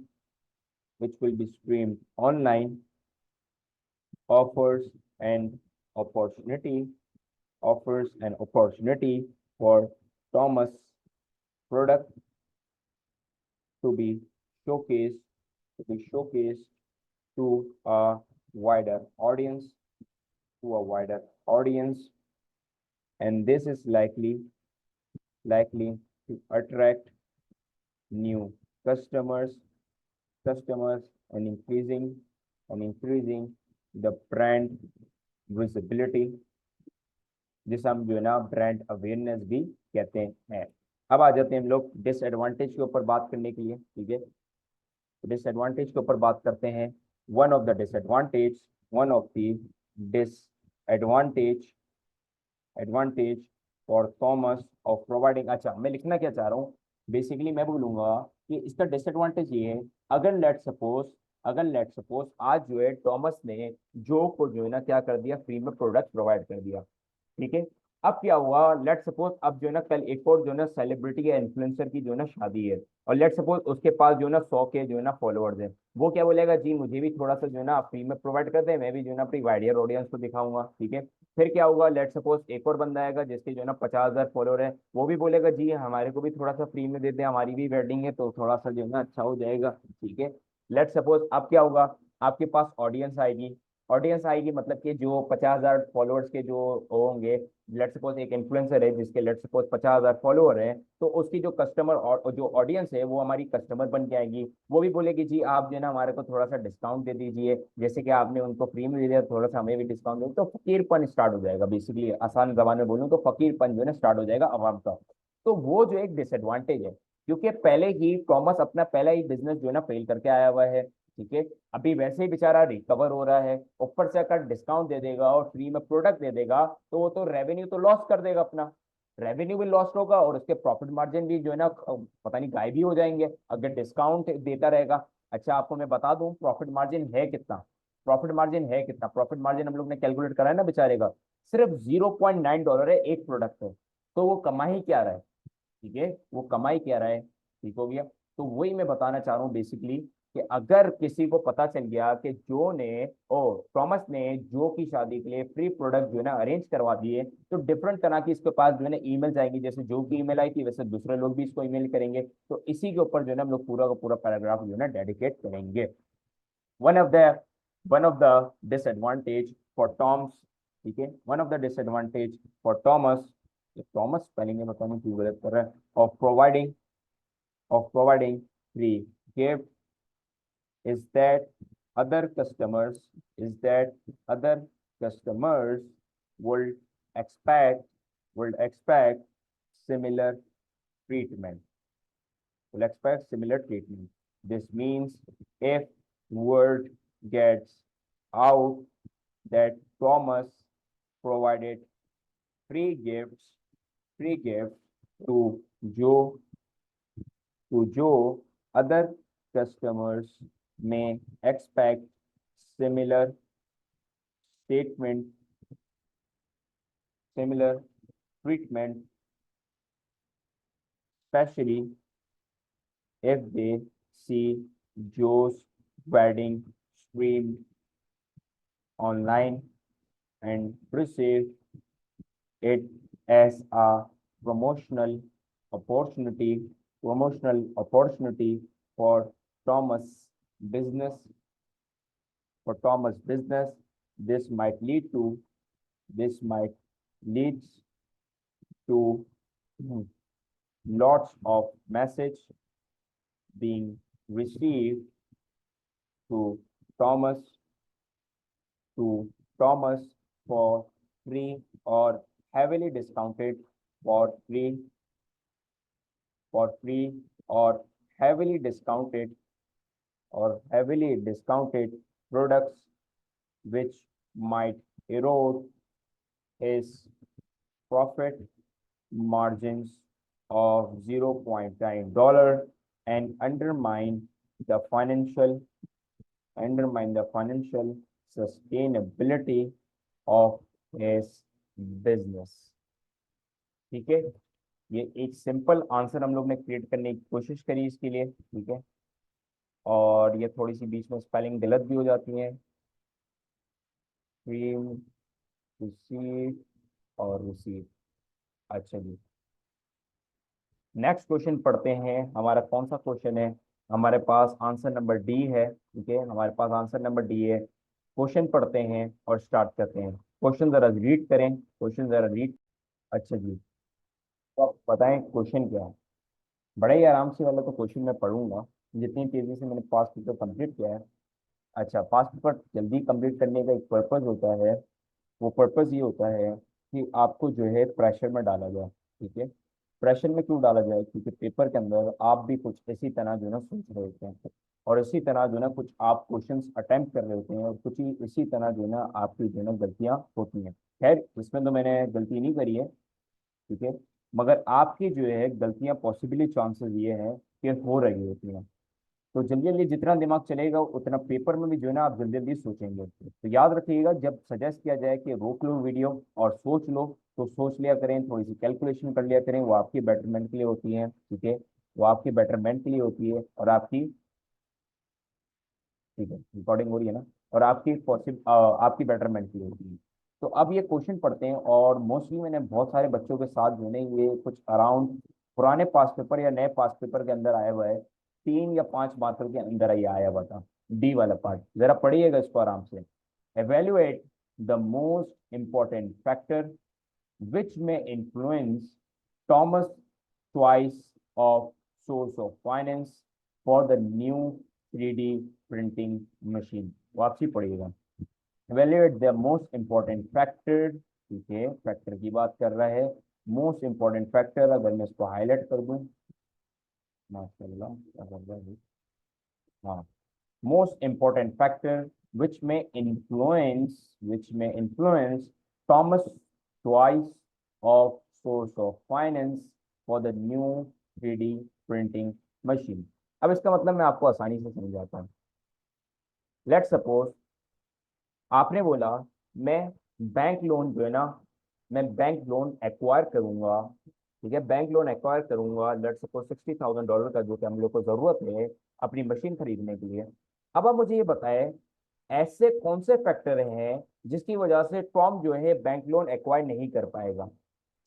which will be streamed online, offers an opportunity offers an opportunity for Thomas product to be showcased to a wider audience and this is likely to attract new customers and increasing the brand visibility, जिसे हम जो है ना ब्रांड अवेयरनेस भी कहते हैं. अब आ जाते हैं हम लोग डिसएडवांटेज के ऊपर बात करने के लिए. ठीक है, डिसएडवांटेज के ऊपर बात करते हैं. One of the disadvantage for Thomas of providing. अच्छा, मैं लिखना क्या चाह रहा हूँ, बेसिकली मैं बोलूंगा कि इसका डिसएडवांटेज ये है, अगर लेट सपोज आज जो है थॉमस ने जो को जो है ना क्या कर दिया, फ्री में प्रोडक्ट प्रोवाइड कर दिया. ठीक है, अब क्या हुआ, लेट सपोज अब जो है ना कल एक और जो है ना सेलिब्रिटी या इन्फ्लुएंसर की जो है ना शादी है, और लेट सपोज उसके पास जो है ना 100 के जो है ना फॉलोअर्स हैं. वो क्या बोलेगा, जी मुझे भी थोड़ा सा जो है ना फ्री में प्रोवाइड कर दे, मैं भी जो है ना अपनी वाइडर ऑडियंस को दिखाऊंगा. ठीक है, फिर क्या होगा, लेट सपोज एक और बंदा आएगा जिसके जो है ना 50,000 फॉलोअर है, वो भी बोलेगा जी हमारे को भी थोड़ा सा फ्री में दे दे, हमारी भी वेडिंग है तो थोड़ा सा जो है ना अच्छा हो जाएगा. ठीक है, लेट सपोज अब क्या होगा, आपके पास ऑडियंस आएगी मतलब कि जो 50,000 फॉलोअर्स के जो होंगे, लेट सपोज एक इन्फ्लुएंसर है जिसके लेट सपोज 50,000 फॉलोअर हैं, तो उसकी जो कस्टमर और जो ऑडियंस है वो हमारी कस्टमर बन के आएगी. वो भी बोलेगी जी आप जो है ना हमारे को थोड़ा सा डिस्काउंट दे दीजिए, जैसे कि आपने उनको फ्री में दे दिया थोड़ा सा हमें भी डिस्काउंट दे. तो फकीरपन स्टार्ट हो जाएगा, बेसिकली आसान जबान में बोलूँ तो फकीरपन जो है ना स्टार्ट हो जाएगा आवाम का. तो वो जो एक डिसएडवांटेज है, क्योंकि पहले ही थॉमस अपना पहला ही बिजनेस जो है ना फेल करके आया हुआ है. ठीक है, अभी वैसे ही बेचारा रिकवर हो रहा है, ऊपर से अगर डिस्काउंट दे देगा और फ्री में प्रोडक्ट दे देगा तो वो तो रेवेन्यू तो लॉस कर देगा, अपना रेवेन्यू भी लॉस होगा और उसके प्रॉफिट मार्जिन भी जो है ना पता नहीं गायब ही हो जाएंगे अगर डिस्काउंट देता रहेगा. अच्छा, आपको मैं बता दूं प्रॉफिट मार्जिन हम लोग ने कैलकुलेट करा है ना बेचारे का, सिर्फ $0.9 है एक प्रोडक्ट पे. तो वो कमा ही क्या रहा है. ठीक है, वो कमाई क्या रहा है. ठीक हो गया, तो वही मैं बताना चाह रहा हूँ बेसिकली कि अगर किसी को पता चल गया कि जो ने ओ थॉमस ने जो की शादी के लिए फ्री प्रोडक्ट जो है ना अरेंज करवा दिए, तो डिफरेंट तरह की इसके पास जो है ना ईमेल आएंगी, जैसे जो की ईमेल आई थी वैसे दूसरे लोग भी इसको ईमेल करेंगे. तो इसी के ऊपर जो है ना हम लोग पूरा का पूरा पैराग्राफ जो है ना डेडिकेट करेंगे. One of the one of the disadvantage for Tom's. ठीक है, one of the disadvantage for Thomas spelling में पता नहीं क्यों गलत कर रहा है, of providing free gift is that other customers other customers would expect similar treatment This means if word gets out that Thomas provided free gifts to Joe other customers may expect similar statement, similar treatment, especially if they see Joe's wedding streamed online and perceive it as a promotional opportunity for Thomas business. This might lead to lots of message being received to Thomas for free or heavily discounted for free or heavily discounted products which might erode his profit margins of $0.9 and the financial undermine the financial sustainability of his business। ठीक है, ये एक सिंपल आंसर हम लोग ने क्रिएट करने की कोशिश करी इसके लिए। ठीक है, और ये थोड़ी सी बीच में स्पेलिंग गलत भी हो जाती है, स्ट्रीम, रिसीव और रिसीव। अच्छा जी, नेक्स्ट क्वेश्चन पढ़ते हैं। हमारा कौन सा क्वेश्चन है? हमारे पास आंसर नंबर डी है। ठीक है, हमारे पास आंसर नंबर डी है। क्वेश्चन पढ़ते हैं और स्टार्ट करते हैं। क्वेश्चन जरा रीड करें, क्वेश्चन जरा रीड। अच्छा जी, तो आप बताएं क्वेश्चन क्या है। बड़े ही आराम से वाला तो क्वेश्चन मैं पढ़ूंगा, जितनी तेजी से मैंने पास पेपर कंप्लीट किया है। अच्छा, पास पेपर जल्दी कंप्लीट करने का एक पर्पज होता है, वो पर्पज ये होता है कि आपको जो है प्रेशर में डाला जाए। ठीक है, प्रेशर में क्यों डाला जाए? क्योंकि पेपर के अंदर आप भी कुछ इसी तरह जो है ना सोच रहे होते हैं, और इसी तरह जो है ना कुछ आप क्वेश्चंस अटेम्प्ट कर रहे होते हैं, और कुछ ही इसी तरह जो है ना आपकी जो है ना गलतियां होती हैं। खैर, इसमें तो मैंने गलती नहीं करी है। ठीक है, मगर आपकी जो है गलतियां पॉसिबली चांसेस ये हैं कि हो रही होती हैं। तो जल्दी जल्दी जितना दिमाग चलेगा उतना पेपर में भी जो है ना आप जल्दी जल्दी सोचेंगे। तो याद रखिएगा, जब सजेस्ट किया जाए कि रोक लो वीडियो और सोच लो, तो सोच लिया करें, थोड़ी सी कैलकुलेशन कर लिया करें, वो आपकी बेटरमेंट के लिए होती है। ठीक है, वो आपकी बेटरमेंट के लिए होती है, और आपकी, ठीक है, रिकॉर्डिंग हो रही है ना, और आपकी बेटरमेंट के लिए होती है। तो अब ये क्वेश्चन पढ़ते हैं, और मोस्टली मैंने बहुत सारे बच्चों के साथ जो है ना ये कुछ अराउंड पुराने पास पेपर या नए पास पेपर के अंदर आया हुआ है, 3 या 5 मार्कर के अंदर ये आया हुआ था। डी वाला पार्ट जरा पढ़िएगा इसको आराम से। Evaluate the most important factor which may influence Thomas choice of source of finance for the new 3D printing machine। वापसी पढ़िएगा। Evaluate the most important factor। ठीक है, फैक्टर की बात कर रहा है। मोस्ट इंपॉर्टेंट फैक्टर, अगर मैं इसको हाईलाइट कर दूं, माशाल्लाह क्या कर रहा है? हाँ, most important factor which may influence Thomas choice of source of finance for the new 3D printing machine। अब इसका मतलब मैं आपको आसानी से समझाता हूँ। लेट्स सपोज आपने बोला मैं बैंक लोन जो है ना, मैं बैंक लोन एक्वायर करूंगा। ठीक है, बैंक लोन एक्वायर करूंगा, लेट्स सपोज $60,000 का, जो कि हम लोग को जरूरत है अपनी मशीन खरीदने के लिए। अब आप मुझे ये बताएं, ऐसे कौन से फैक्टर हैं जिसकी वजह से टॉम जो है बैंक लोन एक्वायर नहीं कर पाएगा?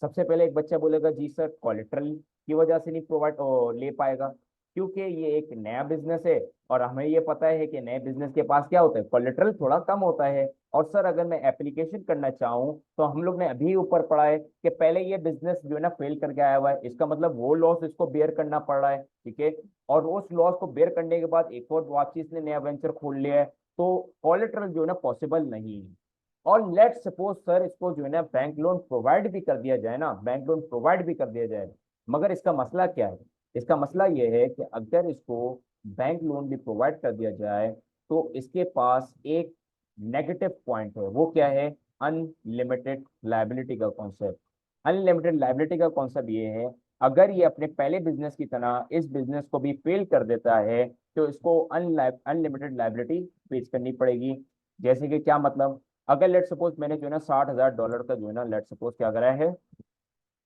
सबसे पहले एक बच्चा बोलेगा जी सर कोलेट्रल की वजह से नहीं प्रोवाइड ले पाएगा, क्योंकि ये एक नया बिजनेस है, और हमें ये पता है कि नए बिजनेस के पास क्या होता है, कोलेट्रल थोड़ा कम होता है। और सर अगर मैं एप्लीकेशन करना चाहूँ, तो हम लोग ने अभी ऊपर पढ़ा है कि पहले ये बिजनेस जो है ना फेल करके आया हुआ है, इसका मतलब वो लॉस इसको बेयर करना पड़ रहा है। ठीक है, और उस लॉस को बेयर करने के बाद एक और वापसी इसने नया वेंचर खोल लिया है, तो कोलेट्रल जो है ना पॉसिबल नहीं है। और लेट सपोज सर इसको जो है ना बैंक लोन प्रोवाइड भी कर दिया जाए ना, बैंक लोन प्रोवाइड भी कर दिया जाए, मगर इसका मसला क्या है? इसका मसला ये है कि अगर इसको बैंक लोन भी प्रोवाइड कर दिया जाए, तो इसके पास एक नेगेटिव पॉइंट है। वो क्या है? अनलिमिटेड लाइबिलिटी का कॉन्सेप्ट। अनलिमिटेड लाइबिलिटी का कॉन्सेप्ट ये है, अगर ये अपने पहले बिजनेस की तरह इस बिजनेस को भी फेल कर देता है, तो इसको अनलिमिटेड लाइबिलिटी फेस करनी पड़ेगी। जैसे कि क्या मतलब? अगर लेट सपोज मैंने जो है ना $60,000 का जो है ना लेट सपोज क्या करा है,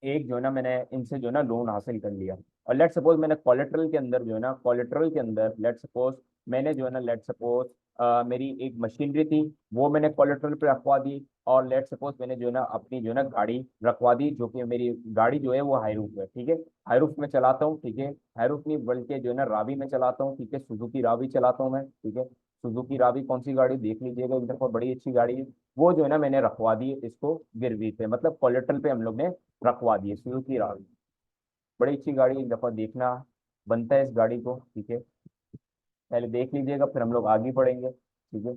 एक जो है ना मैंने इनसे जो है ना लोन हासिल कर लिया, और लेट सपोज मैंने कोलेट्रल के अंदर जो है ना, कोलेट्रल के अंदर लेट सपोज मैंने जो है ना, लेट सपोज मेरी एक मशीनरी थी, वो मैंने कोलेट्रल पे रखवा दी। और लेट सपोज मैंने जो है ना अपनी जो है ना गाड़ी रखवा दी, जो कि मेरी गाड़ी जो है वो हाईरूफ है। ठीक है, हाईरूफ में चलाता हूँ। ठीक है, हाईरूफ नहीं बल्कि जो है ना रावी में चलाता हूँ। ठीक है, सुजुकी रावी चलाता हूँ मैं। ठीक है, सुजुकी रावी कौन सी गाड़ी देख लीजिएगा एक दफा, बड़ी अच्छी गाड़ी है। वो जो है ना मैंने रखवा दी इसको गिरवी पे, मतलब कोलेट्रल पे हम लोग ने रखवा दिए सुजुकी रावी। बड़ी अच्छी गाड़ी, एक दफा देखना बनता है इस गाड़ी को। ठीक है, पहले देख लीजिएगा, फिर हम लोग आगे बढ़ेंगे। ठीक है,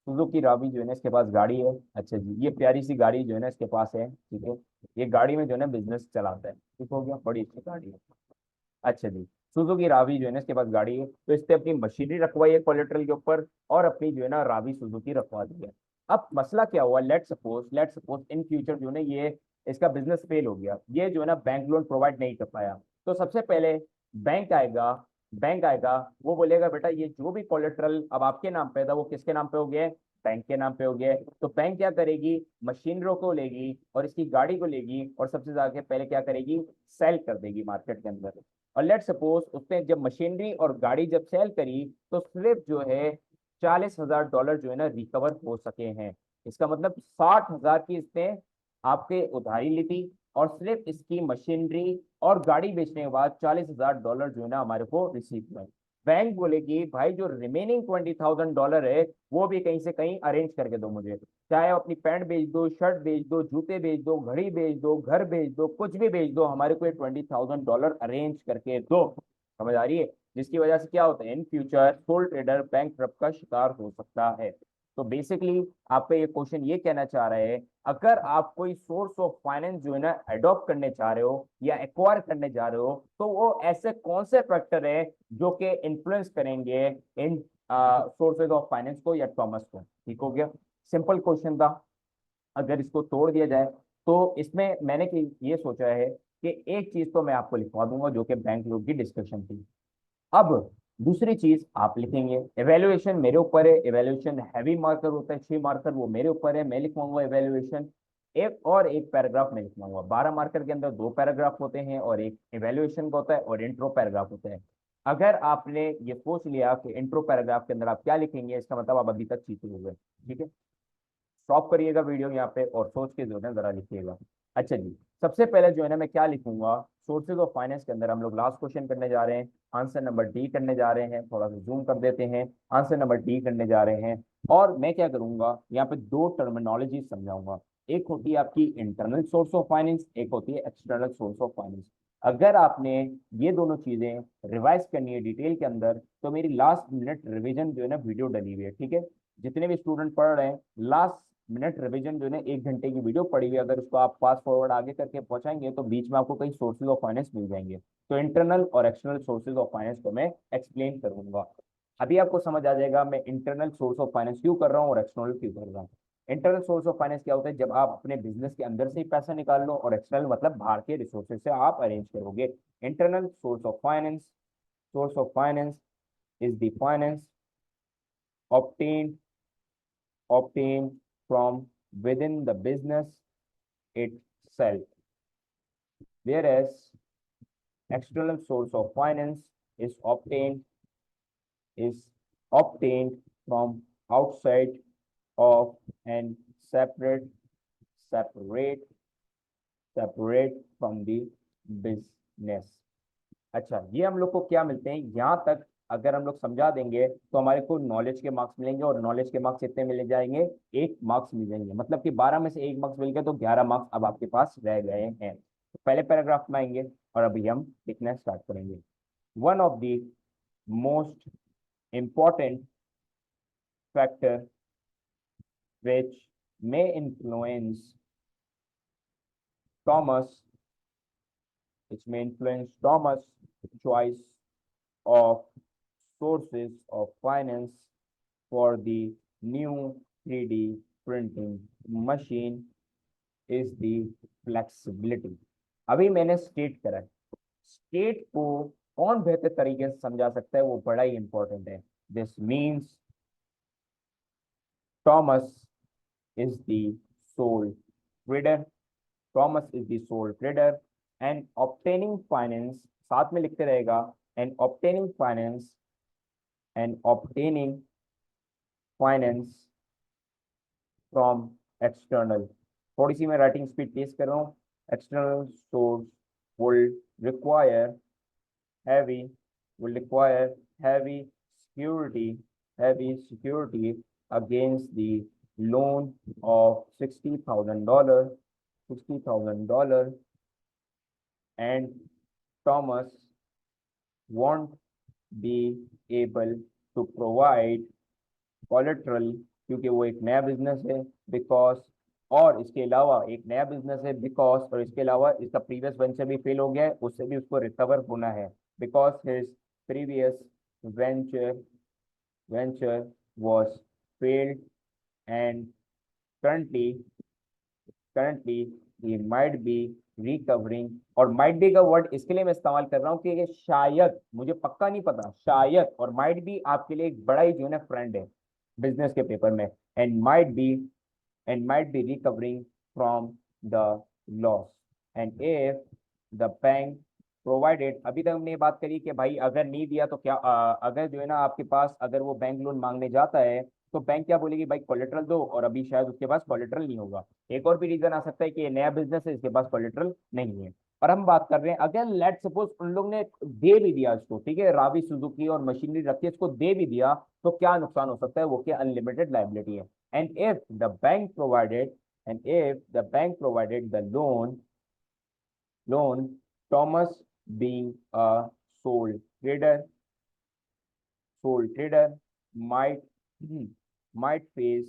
सुजुकी रावी जो है ना इसके पास गाड़ी है। अच्छा जी, ये प्यारी सी गाड़ी जो है ना इसके पास है। ठीक है, ये गाड़ी में जो है ना बिजनेस चलाता है। ठीक हो गया, बड़ी अच्छी गाड़ी है। अच्छा जी, सुजुकी रावी जो है ना इसके पास गाड़ी है, तो इसने अपनी मशीनरी रखवाई है कोलेट्रल के ऊपर, और अपनी जो है ना रावी सुजुकी रखवा दी है। अब मसला क्या हुआ, लेट सपोज इन फ्यूचर जो है ना ये इसका बिजनेस फेल हो गया, ये जो है ना बैंक लोन प्रोवाइड नहीं कर पाया, तो सबसे पहले बैंक आएगा, बैंक आएगा, वो बोलेगा बेटा ये जो भी कोलेट्रल अब आपके नाम पे था वो किसके नाम पे हो गया, बैंक के नाम पे हो गया है। तो बैंक क्या करेगी, मशीनरों को लेगी और इसकी गाड़ी को लेगी और सबसे ज्यादा पहले क्या करेगी, सेल कर देगी मार्केट के अंदर। और लेट सपोज उसने जब मशीनरी और गाड़ी जब सेल करी तो सिर्फ जो है $40,000 जो है ना रिकवर हो सके हैं। इसका मतलब 60,000 की इसने आपके उधारी ली थी और सिर्फ इसकी मशीनरी और गाड़ी बेचने के बाद $40,000 जो है ना हमारे को रिसीव हुए। बैंक बोलेगी भाई जो रिमेनिंग $20,000 है वो भी कहीं से कहीं अरेंज करके दो मुझे, चाहे अपनी पैंट बेच दो, शर्ट बेच दो, जूते बेच दो, घड़ी बेच दो, घर बेच दो, कुछ भी बेच दो, हमारे को $20,000 अरेंज करके दो। समझ आ रही है, जिसकी वजह से क्या होता है, in future soul trader bank का शिकार हो सकता है। तो बेसिकली आप पे ये क्वेश्चन ये कहना चाह रहे हैं, अगर आप कोई सोर्स ऑफ फाइनेंस जो है ना अडॉप्ट करने चाह रहे हो या एक्वायर करने जा रहे हो तो वो ऐसे कौन से फैक्टर है जो कि इन्फ्लुएंस करेंगे इन सोर्सेज ऑफ फाइनेंस को या थॉमस को। ठीक हो गया, सिंपल क्वेश्चन था। अगर इसको तोड़ दिया जाए तो इसमें मैंने ये सोचा है कि एक चीज तो मैं आपको लिखवा दूंगा जो कि बैंक लोग की डिस्कशन थी। अब दूसरी चीज आप लिखेंगे, एवेल्युएशन मेरे ऊपर है, एवेल्युएशन हैवी मार्कर होता है 6 मार्कर, वो मेरे ऊपर है, मैं लिखवाऊंगा एवेल्युएशन। एक और एक पैराग्राफ मैं लिखवाऊंगा, 12 मार्कर के अंदर 2 पैराग्राफ होते हैं और एक एवेल्युएशन का होता है और इंट्रो पैराग्राफ होता है। अगर आपने ये सोच लिया कि इंट्रो पैराग्राफ के अंदर आप क्या लिखेंगे, इसका मतलब आप अभी तक चीते हो गए। ठीक है, स्टॉप करिएगा वीडियो यहाँ पे और सोच के जो है जरा लिखिएगा। अच्छा जी, सबसे पहले जो है ना मैं क्या लिखूंगा, सोर्सेज ऑफ फाइनेंस के अंदर हम लोग लास्ट क्वेश्चन करने जा रहे हैं, आंसर नंबर डी करने जा रहे हैं, थोड़ा सा जूम कर देते हैं, आंसर नंबर डी करने जा रहे हैं। और मैं क्या करूंगा यहाँ पे दो टर्मिनोलॉजी समझाऊंगा, एक होती है आपकी इंटरनल सोर्स ऑफ फाइनेंस, एक होती है एक्सटर्नल सोर्स ऑफ फाइनेंस। अगर आपने ये दोनों चीजें रिवाइज करनी है डिटेल के अंदर तो मेरी लास्ट मिनट रिवीजन जो है ना वीडियो डली हुई है। ठीक है, जितने भी स्टूडेंट पढ़ रहे हैं लास्ट मिनट रिवीजन जो है 1 घंटे की वीडियो पड़ी हुई है, अगर उसको आप फास्ट फॉरवर्ड आगे करके पहुंचाएंगे तो बीच में आपको कई सोर्सेज ऑफ फाइनेंस मिल जाएंगे। तो इंटरनल और एक्सटर्नल सोर्सेज ऑफ फाइनेंस को मैं एक्सप्लेन करूंगा। अभी आपको समझ आ जाएगा मैं इंटरनल सोर्स ऑफ फाइनेंस क्यों कर रहा हूँ और एक्सटर्नल क्यों कर रहा हूँ। इंटरनल सोर्स ऑफ फाइनेंस क्या होता है, जब आप अपने बिजनेस के अंदर से ही पैसा निकाल लो, और एक्सटर्नल मतलब बाहर के रिसोर्सेज से आप अरेंज करोगे। Internal source of finance is the finance obtained obtained from within the business itself, whereas external source of finance is is obtained from outside of and separate separate from the business। अच्छा, ये हम लोग को क्या मिलते हैं यहाँ तक अगर हम लोग समझा देंगे तो हमारे को नॉलेज के मार्क्स मिलेंगे, और नॉलेज के मार्क्स कितने मिल जाएंगे, 1 मार्क्स मिल जाएंगे, मतलब कि 12 में से 1 मार्क्स मिल गया तो 11 मार्क्स अब आपके पास रह गए हैं। तो पहले पैराग्राफ में आएंगे और अभी हम लिखना स्टार्ट करेंगे। One of the most important factor which may influence Thomas, which may influence Thomas' choice of sources of finance for the new 3D printing machine is the flexibility। अभी मैंने स्टेट करा है, स्टेट को कौन बेहतर तरीके से समझा सकता है वो बड़ा ही इंपॉर्टेंट है। This means Thomas is the sole trader, Thomas is the sole trader and obtaining finance, साथ में लिखते रहेगा, and obtaining finance and obtaining finance from external। थोड़ी सी मैं राइटिंग स्पीड तेज कर रहा हूँ। External source will require heavy will require heavy security heavy security against the loan of $60,000 and Thomas won't be able to provide collateral क्योंकि वो एक नया बिजनेस है, बिकॉज, और इसके अलावा एक नया बिजनेस है बिकॉज, और इसके अलावा इसका प्रीवियस वेंचर भी फेल हो गया है, उससे भी उसको रिकवर होना है, because his previous venture venture was failed and currently currently he might be recovering, और might be का वर्ड इसके लिए मैं इस्तेमाल कर रहा हूँ कि ये शायद, मुझे पक्का नहीं पता, शायद, और might be आपके लिए एक बड़ा ही जो है ना फ्रेंड है बिजनेस के पेपर में, and might be recovering from the loss, and if the bank provided, अभी तक हमने ये बात करी कि भाई अगर नहीं दिया तो क्या, अगर जो है ना आपके पास अगर वो बैंक लोन मांगने जाता है तो बैंक क्या बोलेगी, भाई कोलेट्रल दो, और अभी शायद उसके पास कोलेट्रल नहीं होगा। एक और भी रीजन आ सकता है कि ये नया बिजनेस है, इसके पास कोलेट्रल नहीं है। और हम बात कर रहे हैं अगर लेट सपोज उन लोग ने दे भी दिया इसको, ठीक है, रावी सुजुकी और मशीनरी रख के इसको दे भी दिया, तो क्या नुकसान हो सकता है, वो क्या अनलिमिटेड लाइबिलिटी है। And if the bank provided and if the bank provided the loan, Thomas being a sole trader sole trader might might face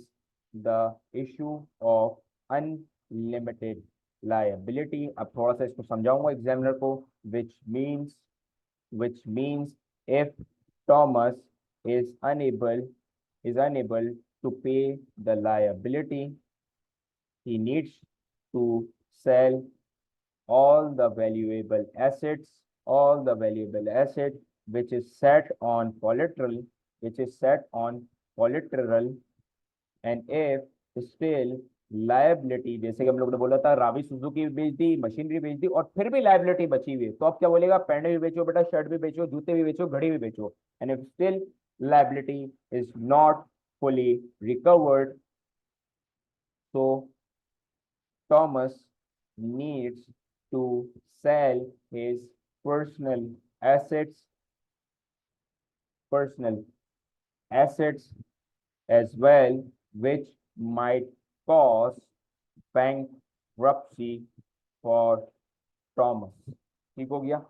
the issue of unlimited liability। अब थोड़ा सा इसको समझाऊंगा एग्जामिनर को। which means if Thomas is unable to pay the liability, he needs to sell all the valuable asset which is set on collateral, and if still liability, जैसे कि हम लोग ने बोला था रावी सुजुकी भी बेच दी, मशीनरी बेच दी, और फिर भी लायबिलिटी बची हुई है, तो आप क्या बोलेगा, पैंट भी बेचो बेटा, शर्ट भी बेचो, जूते भी बेचो, घड़ी भी बेचो, and if still liability is not fully recovered, so Thomas needs to sell his assets personal assets as well, which might cause bankruptcy for Thomas। ठीक हो गया।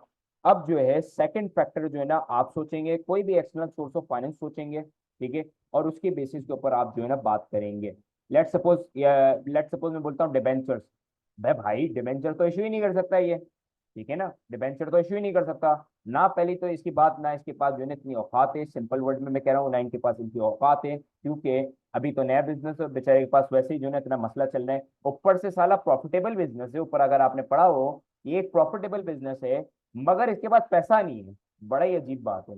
अब जो है सेकंड फैक्टर जो है ना, आप सोचेंगे कोई भी एक्सटर्नल सोर्स ऑफ फाइनेंस सोचेंगे, ठीक है, और उसके बेसिस के ऊपर आप जो है ना बात करेंगे। लेट सपोज मैं बोलता हूँ डिबेंचर्स, भाई डिबेंचर तो इशू ही नहीं कर सकता ये, ठीक है ना, डिबेंचर तो इशू ही नहीं कर सकता ना, पहली तो इसकी बात ना, इसके पास जो है ना इतनी औकात है, सिंपल वर्ड में मैं कह रहा हूँ ना, इनके पास इतनी औकात है, क्योंकि अभी तो नया बिजनेस है, बेचारे के पास वैसे ही जो है ना इतना मसला चल रहा है, ऊपर से साला प्रॉफिटेबल बिजनेस है, ऊपर अगर आपने पढ़ा हो ये एक प्रॉफिटेबल बिजनेस है, मगर इसके पास पैसा नहीं है, बड़ा ही अजीब बात है।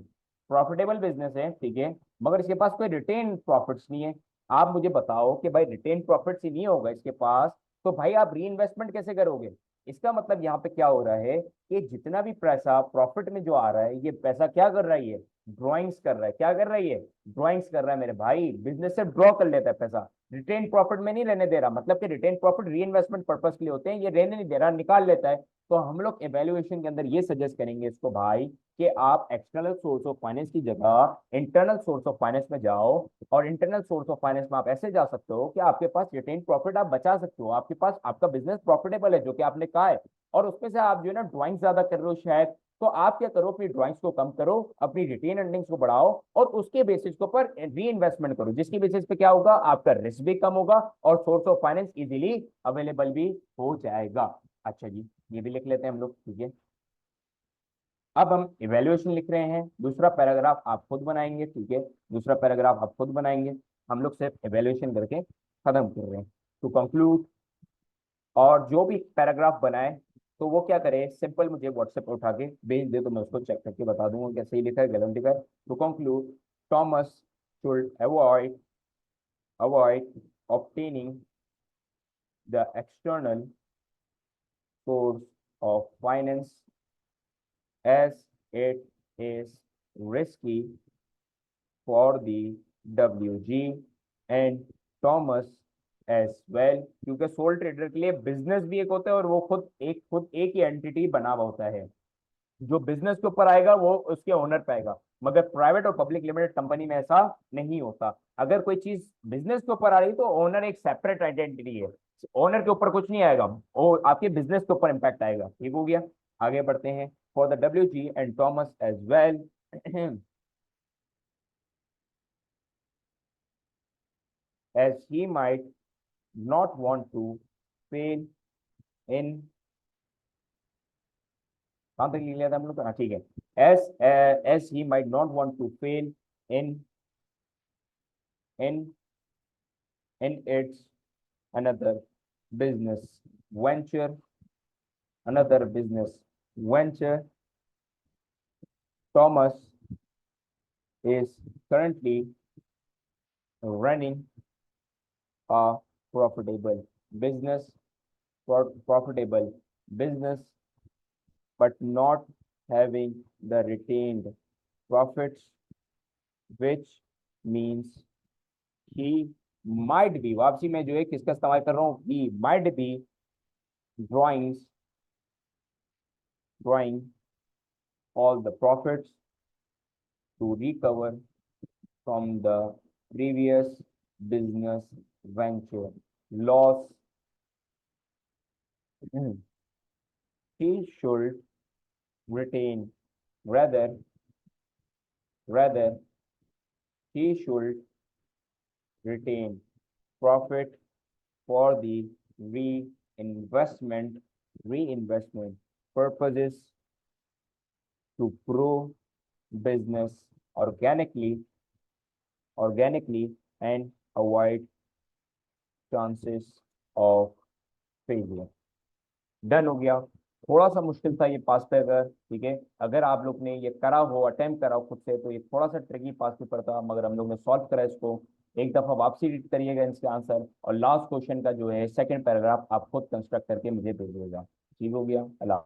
प्रॉफिटेबल बिजनेस है, ठीक है, मगर इसके पास कोई रिटेन प्रॉफिट्स नहीं है। आप मुझे बताओ कि भाई रिटेन प्रॉफिट्स ही नहीं होगा इसके पास, तो भाई आप री इन्वेस्टमेंट कैसे करोगे। इसका मतलब यहाँ पे क्या हो रहा है कि जितना भी पैसा प्रॉफिट में जो आ रहा है, ये पैसा क्या कर रहा है, ये ड्रॉइंग्स कर रहा है, क्या कर रहा है, ये ड्रॉइंग्स कर रहा है मेरे भाई, बिजनेस से ड्रॉ कर लेता है पैसा, रिटेन प्रॉफिट में नहीं रहने दे रहा, मतलब कि रिटेन प्रॉफिट री इन्वेस्टमेंट पर्पज के लिए होते हैं, ये रहने नहीं दे रहा, निकाल लेता है। तो हम लोग एवेल्युएशन के अंदर ये सजेस्ट करेंगे इसको भाई कि आप एक्सटर्नल सोर्स ऑफ फाइनेंस की जगह इंटरनल सोर्स ऑफ फाइनेंस में जाओ, और इंटरनल सोर्स ऑफ फाइनेंस में आप ऐसे जा सकते हो कि आपके पास रिटेन प्रॉफिट आप बचा सकते हो, आपके पास आपका बिजनेस प्रॉफिटेबल है जो कि आपने कहा है, और उसमें से आप जो है ना ड्राइंग ज्यादा कर रहे हो शायद, तो आप क्या करो, अपनी ड्राइंग्स को कम करो, अपनी रिटेन अर्निंग्स को बढ़ाओ, और उसके बेसिस के ऊपर री इन्वेस्टमेंट करो, जिसकी बेसिस पे क्या होगा, आपका रिस्क भी कम होगा और source of finance easily available भी हो जाएगा। अच्छा जी, ये भी लिख लेते हैं हम लोग, ठीक है। अब हम इवेल्युएशन लिख रहे हैं, दूसरा पैराग्राफ आप खुद बनाएंगे, ठीक है, दूसरा पैराग्राफ आप खुद बनाएंगे, हम लोग सिर्फ इवेल्युएशन करके खत्म कर रहे हैं। टू कंक्लूड, और जो भी पैराग्राफ बनाए तो वो क्या करे, सिंपल मुझे व्हाट्सएप पर उठा के भेज दे, तो मैं उसको चेक करके बता दूंगा क्या सही लिखा है गलत लिखा है। To conclude, Thomas should avoid obtaining the external source of finance as it is risky for the WG and Thomas as well, क्योंकि सोल ट्रेडर के लिए बिजनेस भी एक होता है और वो खुद एक ही एंटिटी बना हुआ होता है, जो बिजनेस के ऊपर आएगा वो उसके ओनर पे आएगा, मगर प्राइवेट और पब्लिक लिमिटेड कंपनी में ऐसा नहीं होता। अगर कोई चीज बिजनेस के ऊपर आ रही तो ओनर एक सेपरेट आइडेंटिटी है, ओनर के ऊपर कुछ नहीं आएगा, वो आपके बिजनेस के ऊपर इंपैक्ट आएगा। ठीक हो गया, आगे बढ़ते हैं। For the WG and Thomas as well as he might not want to fail in, कहां तक लिख लिया था हम लोग, हाँ ठीक है, as he might not want to fail in in its another business, venture, another business venture. Thomas is currently running a profitable business, profitable business, but not having the retained profits, which means he might be, वापसी में जो है किसका इस्तेमाल कर रहा हूँ, he might be drawing all the profits to recover from the previous business venture loss. He should retain, rather he should retain profit for the reinvestment purposes to grow business organically and avoid chances of failure. Done हो गया। थोड़ा सा मुश्किल था ये पास पेपर, ठीक है। अगर आप लोग ने ये करा हो, अटेम्प्ट करा हो खुद से, तो ये थोड़ा सा ट्रिकी पास पेपर था, मगर हम लोग ने सॉल्व करा इसको। एक दफा वापसी रीड करिएगा इसके आंसर, और लास्ट क्वेश्चन का जो है सेकंड पैराग्राफ आप खुद कंस्ट्रक्ट करके मुझे भेजिएगा। ठीक हो गया। अल्लाह।